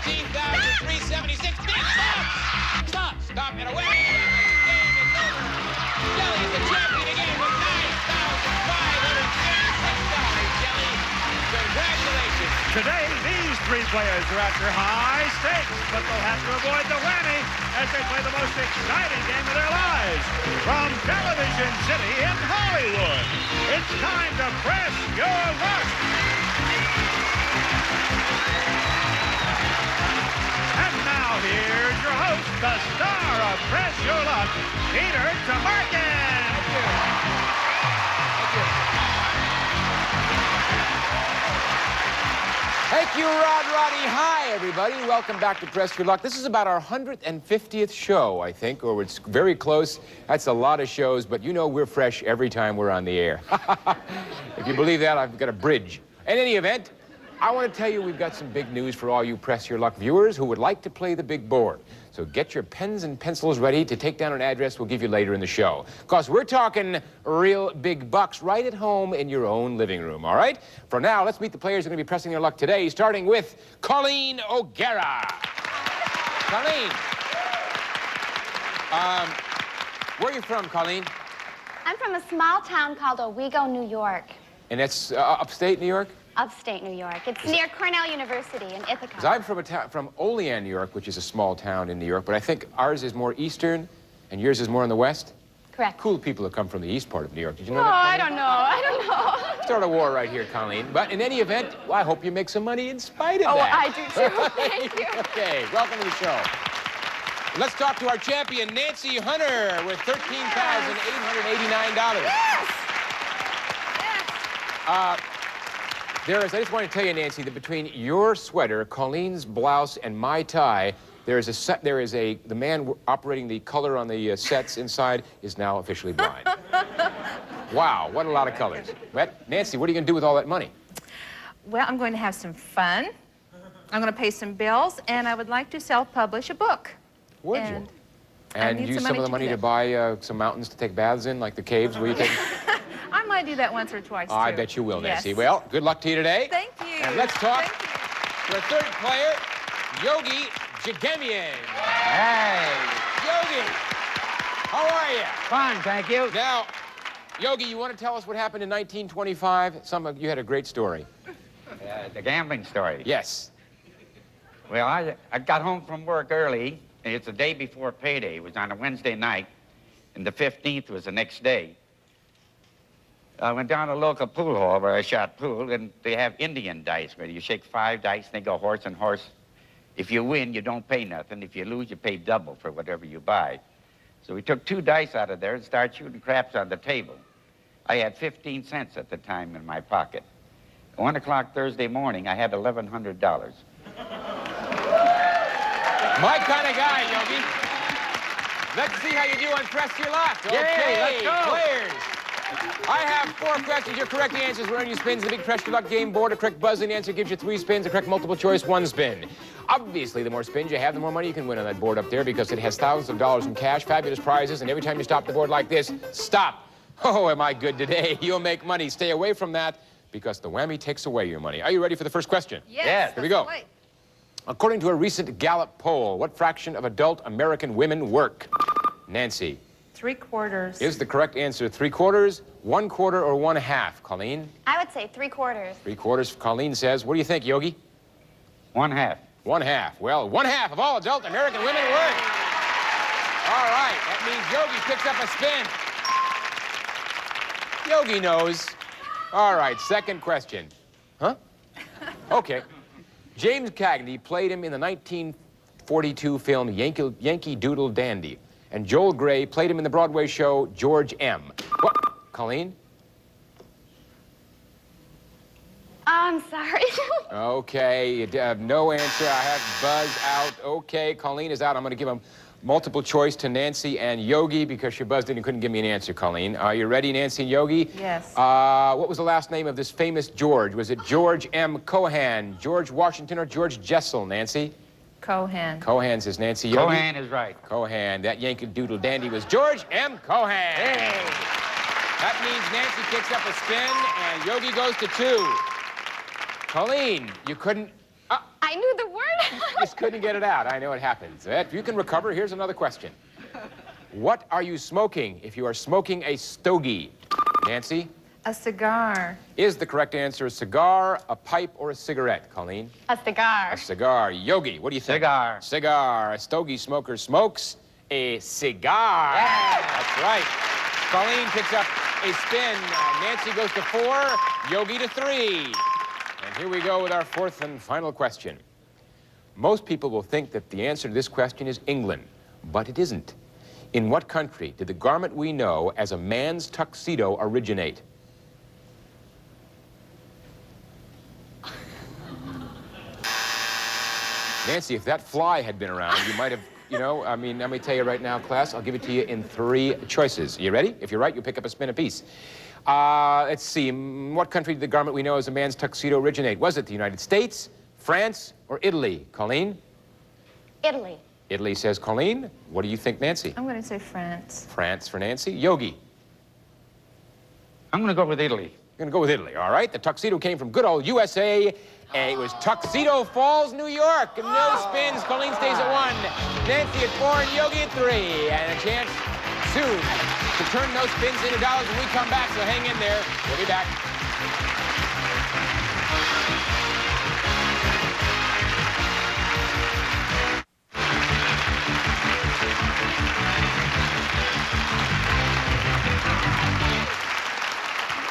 15,376. Big stop! Stop and away! Game is over. Jelly is the champion again with $9,536. Jelly, congratulations. Today, these three players are after high stakes, but they'll have to avoid the whammy as they play the most exciting game of their lives. From Television City in Hollywood, it's time to press your luck. And now here's your host, the star of Press Your Luck, Peter Tamarkin. Thank you, Roddy. Hi, everybody. Welcome back to Press Your Luck. This is about our 150th show, I think, or it's very close. That's a lot of shows, but you know we're fresh every time we're on the air. If you believe that, I've got a bridge. In any event, I want to tell you we've got some big news for all you Press Your Luck viewers who would like to play the big board. So get your pens and pencils ready to take down an address we'll give you later in the show. Because we're talking real big bucks right at home in your own living room, all right? For now, let's meet the players who are going to be pressing their luck today, starting with Colleen O'Gara. Colleen. Where are you from, Colleen? I'm from a small town called Owego, New York. And that's upstate New York? Upstate New York. It's near Cornell University in Ithaca. 'Cause I'm from from Olean, New York, which is a small town in New York, but I think ours is more eastern and yours is more in the west. Correct. Cool people have come from the east part of New York. Did you know Oh, that? I don't know. Start a war right here, Colleen. But in any event, well, I hope you make some money in spite of Oh, that. I do too. Thank you. Okay, welcome to the show. Let's talk to our champion, Nancy Hunter, with $13,889. Yes! Yes. I just want to tell you, Nancy, that between your sweater, Colleen's blouse, and my tie, the man operating the color on the sets inside is now officially blind. Wow, what a lot of colors. But, Nancy, what are you going to do with all that money? Well, I'm going to have some fun. I'm going to pay some bills, and I would like to self-publish a book. Would and you? And use some of the money to buy some mountains to take baths in, like the caves where you take... I might do that once or twice, too. I bet you will, Nancy. Yes. Well, good luck to you today. Thank you. And let's talk Thank to our third player, Yogi Jagemian. Hey, Yogi, how are you? fine, thank you. Now, Yogi, you want to tell us what happened in 1925? You had a great story. The gambling story. Yes. Well, I got home from work early, and it's the day before payday. It was on a Wednesday night, and the 15th was the next day. I went down to a local pool hall where I shot pool, and they have Indian dice where you shake 5 dice, and they go horse and horse. If you win, you don't pay nothing. If you lose, you pay double for whatever you buy. So we took 2 dice out of there and started shooting craps on the table. I had 15 cents at the time in my pocket. At 1 o'clock Thursday morning, I had $1,100. My kind of guy, Yogi. Let's see how you do on Press Your Luck. Okay, let's go. Players. I have 4 questions. Your correct answers will earn you spins. The big Press Your Luck game board. A correct buzzing answer gives you 3 spins. A correct multiple choice, 1 spin. Obviously, the more spins you have, the more money you can win on that board up there because it has thousands of dollars in cash, fabulous prizes, and every time you stop the board like this, stop. Oh, am I good today? You'll make money. Stay away from that because the whammy takes away your money. Are you ready for the first question? Yes. Here we go. Wait. According to a recent Gallup poll, what fraction of adult American women work? Nancy. 3/4. Is the correct answer 3/4, 1/4, or 1/2? Colleen? I would say 3/4. 3/4, Colleen says. What do you think, Yogi? 1/2. 1/2. Well, 1/2 of all adult American women work. All right, that means Yogi picks up a spin. Yogi knows. All right, second question. Huh? Okay. James Cagney played him in the 1942 film Yankee Doodle Dandy. And Joel Grey played him in the Broadway show George M. What? Colleen? I'm sorry. Okay, you have no answer. I have Buzz out. Okay, Colleen is out. I'm going to give him multiple choice to Nancy and Yogi because she buzzed in and couldn't give me an answer, Colleen. Are you ready, Nancy and Yogi? Yes. What was the last name of this famous George? Was it George M. Cohan, George Washington, or George Jessel, Nancy? Cohan. Cohan says Nancy. Yogi? Cohan is right. Cohan. That Yankee Doodle Dandy was George M. Cohan. Hey. That means Nancy picks up a spin and Yogi goes to 2. Colleen, you couldn't... I knew the word. just couldn't get it out. I know it happens. If you can recover, here's another question. What are you smoking if you are smoking a stogie? Nancy? A cigar. Is the correct answer a cigar, a pipe, or a cigarette? Colleen? A cigar. A cigar. Yogi, what do you think? Cigar. Cigar. A stogie smoker smokes a cigar. Yeah. That's right. Colleen picks up a spin. Nancy goes to 4, Yogi to 3. And here we go with our fourth and final question. Most people will think that the answer to this question is England, but it isn't. In what country did the garment we know as a man's tuxedo originate? Nancy, if that fly had been around, you might have, you know, I mean, let me tell you right now, class, I'll give it to you in 3 choices. You ready? If you're right, you pick up a spin apiece. Let's see, in what country did the garment we know as a man's tuxedo originate? Was it the United States, France, or Italy? Colleen? Italy. Italy, says Colleen. What do you think, Nancy? I'm going to say France. France for Nancy. Yogi? I'm going to go with Italy. You're going to go with Italy, all right? The tuxedo came from good old USA, and it was Tuxedo Falls, New York. No spins. Colleen stays at 1, Nancy at 4, and Yogi at 3. And a chance soon to turn those spins into dollars when we come back, so hang in there. We'll be back.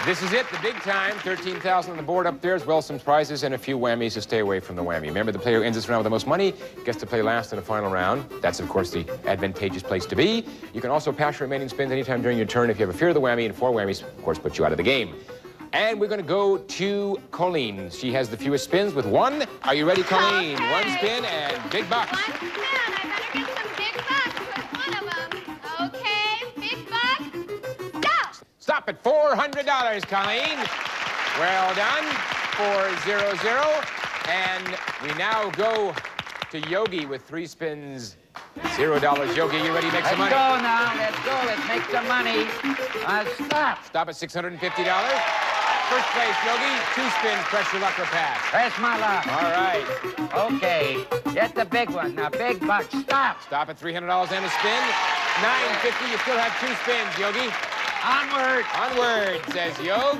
This is it, the big time. 13,000 on the board up there, as well as some prizes and a few whammies to stay away from the whammy. Remember, the player who ends this round with the most money gets to play last in the final round. That's, of course, the advantageous place to be. You can also pass your remaining spins anytime during your turn. If you have a fear of the whammy, and 4 whammies, of course, put you out of the game. And we're going to go to Colleen. She has the fewest spins with 1. Are you ready, Colleen? Okay. 1 spin and big bucks. 1 spin. I better get some big bucks with one of them. Okay, big bucks. Go! Stop at $400, Colleen. Well done. 400. And we now go to Yogi with 3 spins. $0. Yogi, you ready to make some money? Let's go now. Let's go. Let's make some money. Stop. Stop at $650. First place, Yogi. 2 spins. Press your luck or pass. Press my luck. All right. Okay. Get the big one. Now, big bucks. Stop. Stop at $300 and a spin. $950. You still have 2 spins, Yogi. Onward. Onward, says Yog.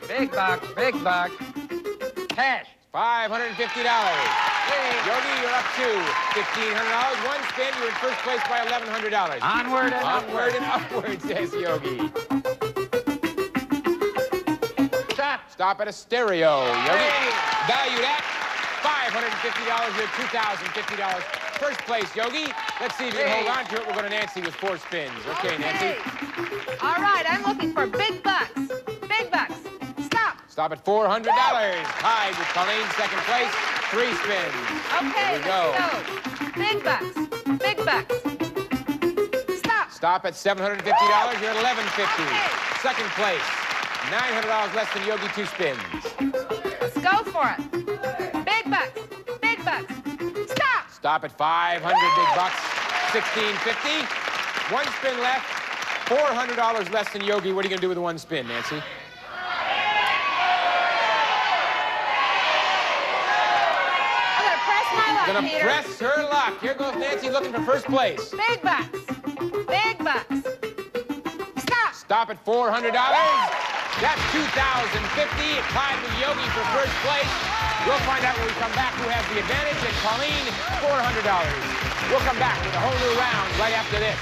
Big bucks. Big bucks. Cash. $550. Yogi, you're up to $1,500. 1 spin, you're in first place by $1,100. Onward and Onward and upward, says Yogi. Stop. Stop at a stereo, Yogi. Valued at $550. You're $2,050. First place, Yogi. Let's see if you can hold on to it. We're going to Nancy with 4 spins. Okay, Nancy. All right, I'm looking for big bucks. Big bucks. Stop. Stop at $400. Tied with Colleen, second place. 3 spins. Okay, Here we go. Big bucks. Big bucks. Stop. Stop at $750. You're at $1,150. Second place. $900 less than Yogi, 2 spins. Let's go for it. Big bucks. Big bucks. Stop. Stop at 500 big bucks. $1,650. 1 spin left. $400 less than Yogi. What are you going to do with the 1 spin, Nancy? Gonna Peter. press her luck. Here goes Nancy looking for first place. Big bucks. Big bucks. Stop. Stop at $400. That's $2,050. Tied with Yogi for first place. We'll find out when we come back who has the advantage. And Colleen, $400. We'll come back with a whole new round right after this.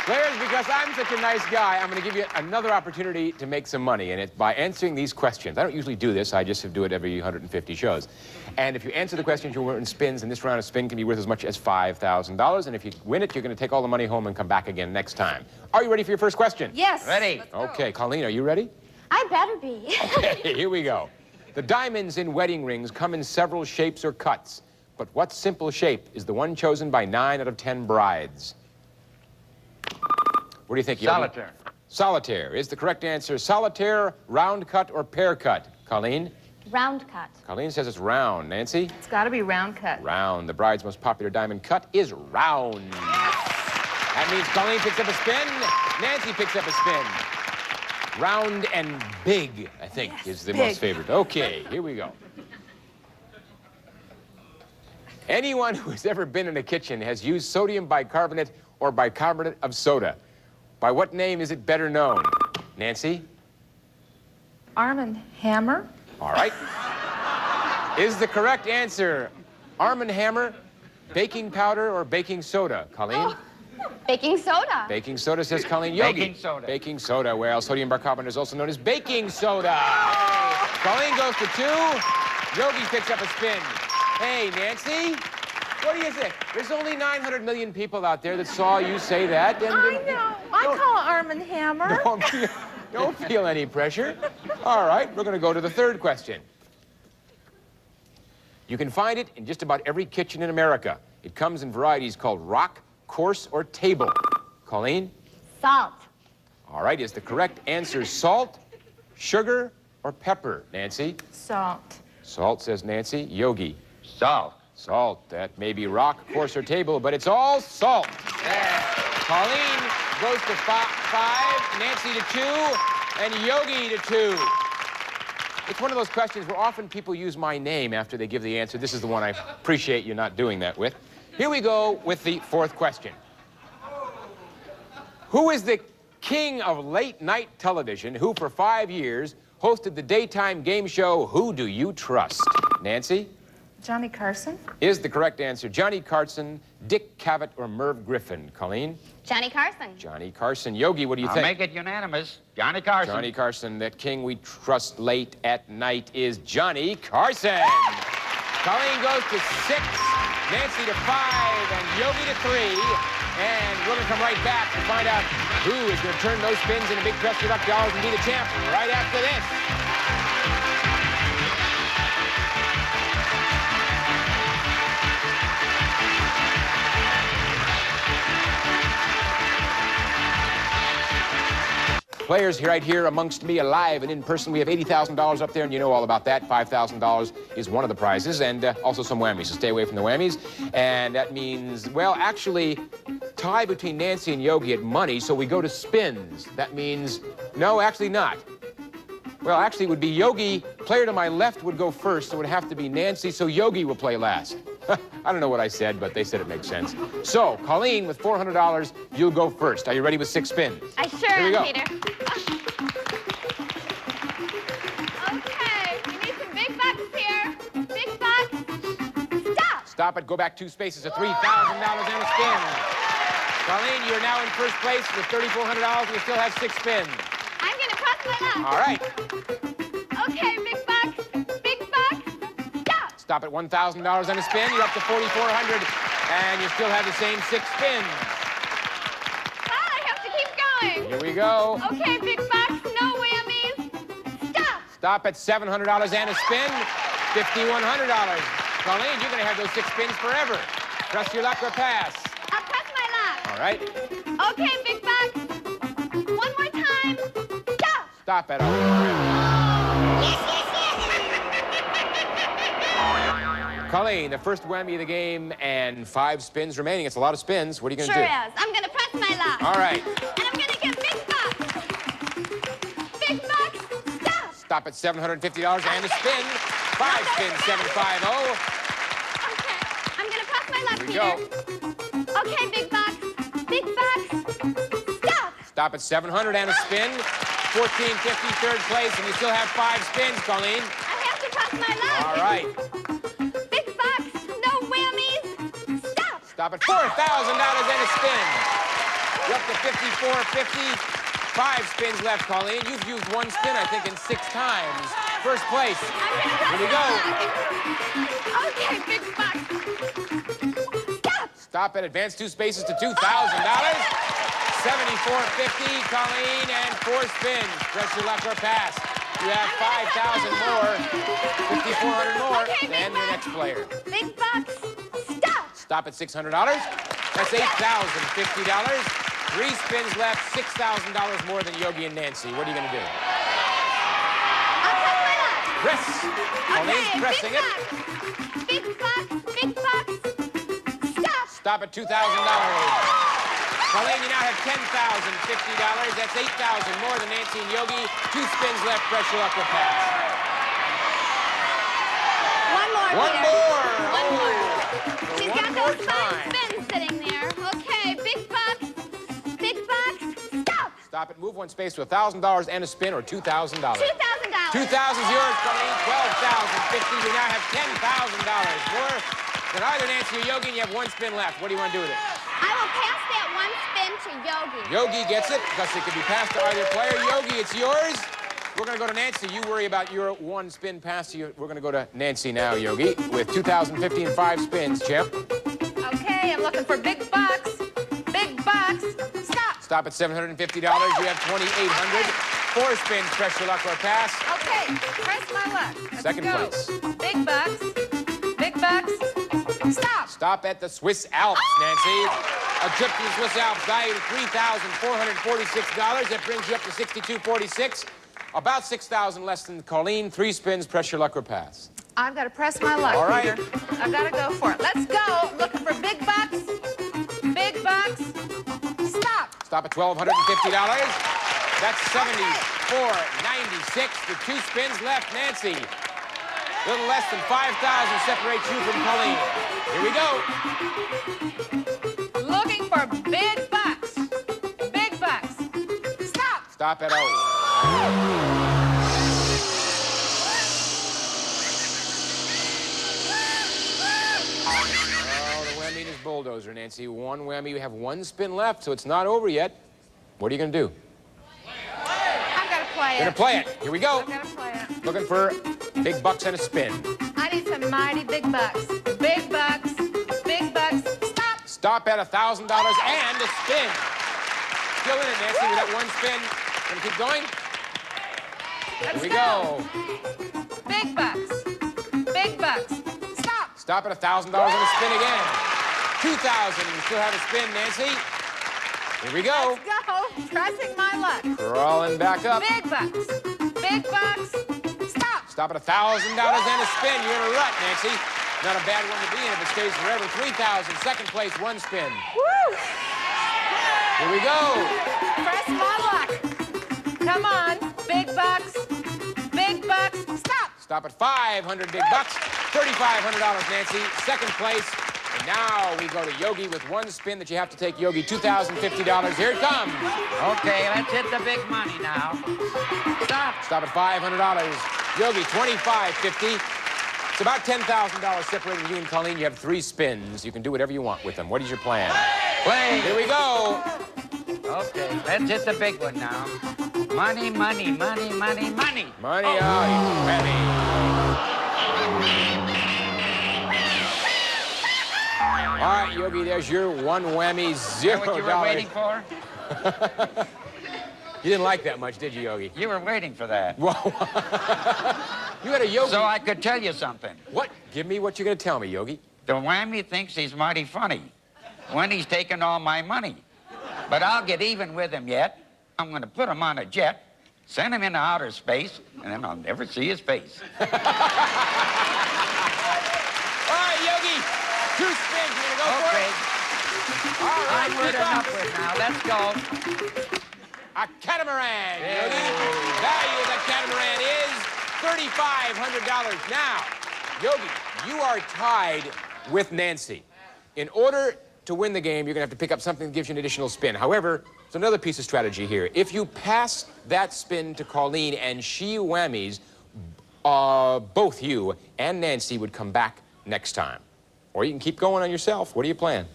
Players, because I'm such a nice guy, I'm going to give you another opportunity to make some money, and it's by answering these questions. I don't usually do this. I just do it every 150 shows. And if you answer the questions, you'll earn spins, and this round of spin can be worth as much as $5,000. And if you win it, you're going to take all the money home and come back again next time. Are you ready for your first question? Yes. Ready. Let's go. Okay, Colleen, are you ready? I better be. Okay, here we go. The diamonds in wedding rings come in several shapes or cuts. But what simple shape is the one chosen by 9 out of 10 brides? What do you think, Yogi? Solitaire. Solitaire is the correct answer. Solitaire, round cut, or pear cut? Colleen? Round cut. Colleen says it's round. Nancy? It's got to be round cut. Round. The bride's most popular diamond cut is round. That means Colleen picks up a spin. Nancy picks up a spin. Round and big, I think, is the most favorite. Okay, here we go. Anyone who has ever been in a kitchen has used sodium bicarbonate or bicarbonate of soda. By what name is it better known? Nancy? Arm & Hammer. All right. Is the correct answer Arm & Hammer, baking powder, or baking soda? Colleen? Oh, baking soda. Baking soda, says Colleen. Yogi? Baking soda. Baking soda. Well, sodium bicarbonate is also known as baking soda. Colleen goes to 2. Yogi picks up a spin. Hey, Nancy, what do you think? There's only 900 million people out there that saw you say that. And, I know. I call it Arm & Hammer. Don't feel any pressure. All right, we're going to go to the third question. You can find it in just about every kitchen in America. It comes in varieties called rock, coarse, or table. Colleen? Salt. All right, is the correct answer salt, sugar, or pepper? Nancy? Salt. Salt, says Nancy. Yogi? Salt. Salt. That may be rock, coarse, or table, but it's all salt. Colleen goes to 5, Nancy to 2, and Yogi to 2. It's one of those questions where often people use my name after they give the answer. This is the one I appreciate you not doing that with. Here we go with the fourth question. Who is the king of late-night television who, for 5 years, hosted the daytime game show Who Do You Trust? Nancy? Johnny Carson. Is the correct answer Johnny Carson, Dick Cavett, or Merv Griffin? Colleen? Johnny Carson. Johnny Carson. Yogi, what do you I'll think? make it unanimous. Johnny Carson. Johnny Carson, that king we trust late at night is Johnny Carson. Colleen goes to 6, Nancy to 5, and Yogi to 3. And we're going to come right back to find out who is going to turn those spins into big Press Your Luck dollars and be the champ right after this. Players right here amongst me, alive and in person. We have $80,000 up there, and you know all about that. $5,000 is one of the prizes, and also some whammies, so stay away from the whammies. And that means, well, actually, tie between Nancy and Yogi at money, so we go to spins. That means, no, actually not. Well, actually, it would be Yogi. Player to my left would go first, so it would have to be Nancy, so Yogi will play last. I don't know what I said, but they said it makes sense. So, Colleen, with $400, you'll go first. Are you ready with 6 spins? I sure Here we am, go. Peter. Okay, we need some big bucks here. Big bucks. Stop. Stop it. Go back 2 spaces to $3,000 and a spin. Colleen, you're now in first place with $3,400. We still have 6 spins. I'm going to press my luck. All right. Okay, big bucks. Big bucks. Stop. Stop at $1,000 and a spin. You're up to $4,400, and you still have the same 6 spins. Well, I have to keep going. Here we go. Okay, big bucks. No whammies. Stop. Stop at $700 and a spin. $5,100. Colleen, you're going to have those 6 spins forever. Press your luck or pass. I'll press my luck. All right. Okay, big bucks. One more time. Stop. Stop at Colleen, the first whammy of the game and 5 spins remaining. It's a lot of spins. What are you going to Sure do? is. I'm going to press my luck. All right. And I'm going to get big bucks. Big bucks. Stop. Stop at $750 and a spin. 5 spins, 750. Okay. I'm going to press my luck, Here we Peter. Okay, big bucks. Big bucks. Stop. Stop at 700 and a spin. 1450, third place, and you still have 5 spins, Colleen. I have to press my luck. All right. Big bucks. No whammies. Stop. Stop at $4,000 and a spin. You're up to 5450. 5 spins left, Colleen. You've used 1 spin, I think, in 6 times. First place. Here we go. Okay, big bucks. Stop. Stop at advance 2 spaces to $2,000. 7450, Colleen, and 4 spins. Press your luck or pass. You have 5,000 more, 5,400 more, Okay, big and your bucks. next player. Big bucks. Stop. Stop at $600. That's $8,050. 3 spins left, $6,000 more than Yogi and Nancy. What are you going to do? I'll press my luck. Press Colleen's Okay, pressing big it. bucks. Big bucks, big bucks. Stop. Stop at $2,000. Colleen, you now have $10,050. That's $8,000 more than Nancy and Yogi. 2 spins left. Press your luck will pass. One more, One Peter. more. One more. For She's one got more those fun time. spins sitting there. Okay, big bucks. Big bucks. Stop. Stop it. Move one space to $1,000 and a spin, or $2,000. $2,000. 2,000 is yours, Colleen. 12,050. You now have $10,000 more than either Nancy or Yogi, and you have 1 spin left. What do you want to do with it? I will pass that 1 spin to Yogi. Yogi gets it because it can be passed to either player. Yogi, it's yours. We're going to go to Nancy. You worry about your 1 spin pass to you. We're going to go to Nancy now, Yogi, with 2,050 and 5 spins, champ. Okay, I'm looking for big bucks. Big bucks. Stop. Stop at $750. You have $2,800. 4 spins, press your luck or pass. Okay, press my luck. Let's Second go. place. Big bucks. Big bucks. Stop. Stop at the Swiss Alps, Nancy. A trip to the Swiss Alps valued at $3,446. That brings you up to $6,246. About $6,000 less than Colleen. 3 spins, press your luck or pass. I've got to press my luck, All right. Peter. I've got to go for it. Let's go. I'm looking for big bucks. Big bucks. Stop. Stop at $1,250. That's $74.96 with 2 spins left. Nancy, a little less than 5,000 separates you from Colleen. Here we go. Looking for big bucks. Big bucks. Stop. Stop at 0. Oh, the whammy is bulldozer, Nancy. 1 whammy. You have 1 spin left, so it's not over yet. What are you going to do? I've got to play You're going it. to play it. Here we go. I've got to play it. Looking for big bucks and a spin. I need some mighty big bucks. Big bucks. Big bucks. Stop. Stop at $1,000 and a spin. Still in it, Nancy, with that 1 spin. Gonna keep going? Let's Here we go. Big bucks. Big bucks. Stop. Stop at $1,000 and a spin again. 2,000. You still have a spin, Nancy. Here we go. Let's go. Pressing my luck. Crawling back up. Big bucks. Big bucks. Stop. Stop at $1,000 and a spin. You're in a rut, Nancy. Not a bad one to be in if it stays forever. 3,000. Second place, 1 spin. Woo. Here we go. Press my luck. Come on. Big bucks. Big bucks. Stop. Stop at 500 big bucks. $3,500, Nancy. Second place. And now we go to Yogi with 1 spin that you have to take. Yogi, $2,050. Here it comes. Okay, let's hit the big money now. Stop. Stop at $500. Yogi, $2,550. It's about $10,000 separating you and Colleen. You have 3 spins. You can do whatever you want with them. What is your plan? Play. Here we go. Okay, let's hit the big one now. Money, money, money, money, money. Money out, you whammy. All right, Yogi, there's your 1 whammy, Is that what you were $0. waiting for? You didn't like that much, did you, Yogi? You were waiting for that. Well, you had a Yogi. So I could tell you something. What? Give me what you're going to tell me, Yogi. The whammy thinks he's mighty funny when he's taking all my money. But I'll get even with him yet. I'm going to put him on a jet, send him into outer space, and then I'll never see his face. All right, Yogi. 2 spins. You going to go for Okay. it? All right, Onward big and bucks. upward now. Let's go. A catamaran, Yogi. Value of that catamaran is $3,500. Now, Yogi, you are tied with Nancy. In order to win the game, you're going to have to pick up something that gives you an additional spin. However, there's another piece of strategy here. If you pass that spin to Colleen and she whammies, both you and Nancy would come back next time. Or you can keep going on yourself. What do you plan?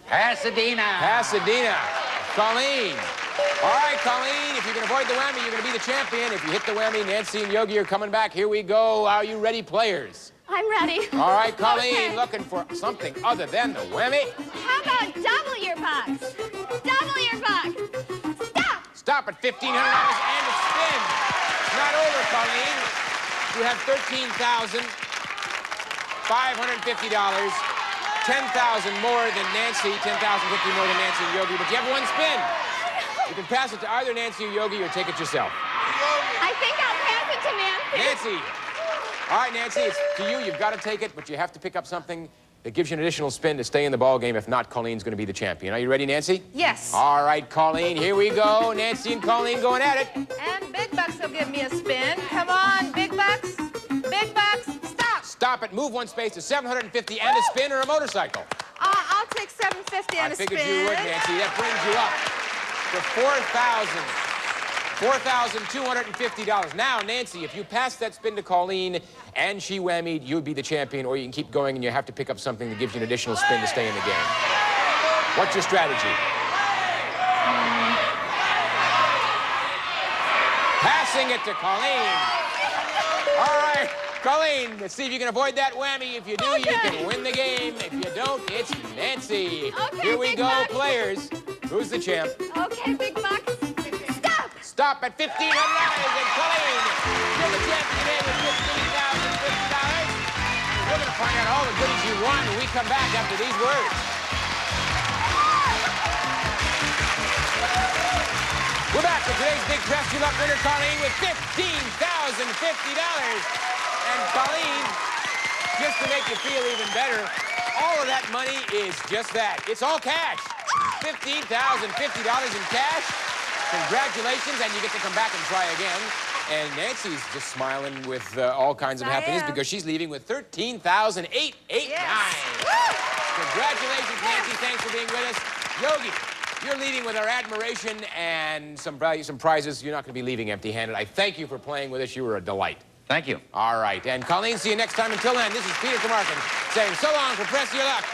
Pasadena. Pasadena. Colleen. All right, Colleen, if you can avoid the whammy, you're going to be the champion. If you hit the whammy, Nancy and Yogi are coming back. Here we go. Are you ready, players? I'm ready. All right, Colleen, Okay. looking for something other than the whammy. How about double your bucks? Double your bucks. Stop. Stop at $1,500 and a spin. It's not over, Colleen. You have $13,550. 10,000 more than Nancy, 10,050 more than Nancy and Yogi, but you have 1 spin. You can pass it to either Nancy or Yogi or take it yourself. I think I'll pass it to Nancy. Nancy, All right, Nancy, it's to you. You've got to take it, but you have to pick up something that gives you an additional spin to stay in the ball game. If not, Colleen's going to be the champion. Are you ready, Nancy? Yes. All right, Colleen, here we go. Nancy and Colleen going at it. And Big Bucks will give me a spin. Come on, Big Bucks. Big Bucks, stop. Stop it. Move one space to 750 and a spin or a motorcycle. I'll take 750 and a spin. I figured you would, Nancy. That brings you up to $4,250. Now, Nancy, if you pass that spin to Colleen and she whammied, you'd be the champion, or you can keep going and you have to pick up something that gives you an additional spin to stay in the game. What's your strategy? Passing it to Colleen. All right, Colleen, let's see if you can avoid that whammy. If you do, you can win the game. If you don't, it's Nancy. Okay, Here we Big go, Bucks. Players. Who's the champ? Okay, Big Bucks. Stop! Stop at $1,500, and Colleen, you're the champion today with $15,050. We're going to find out all the goodies you won when we come back after these words. We're back with today's big Press Your Luck winner, Colleen, with $15,050. And Colleen, just to make you feel even better, all of that money is just that. It's all cash. $15,050 in cash. Congratulations, and you get to come back and try again. And Nancy's just smiling with all kinds of happiness because she's leaving with $13,889. Congratulations, Nancy. Thanks for being with us. Yogi, you're leaving with our admiration and some prizes. You're not going to be leaving empty-handed. I thank you for playing with us. You were a delight. Thank you. All right. And Colleen, see you next time. Until then, this is Peter Tamarkin saying so long for Press Your Luck.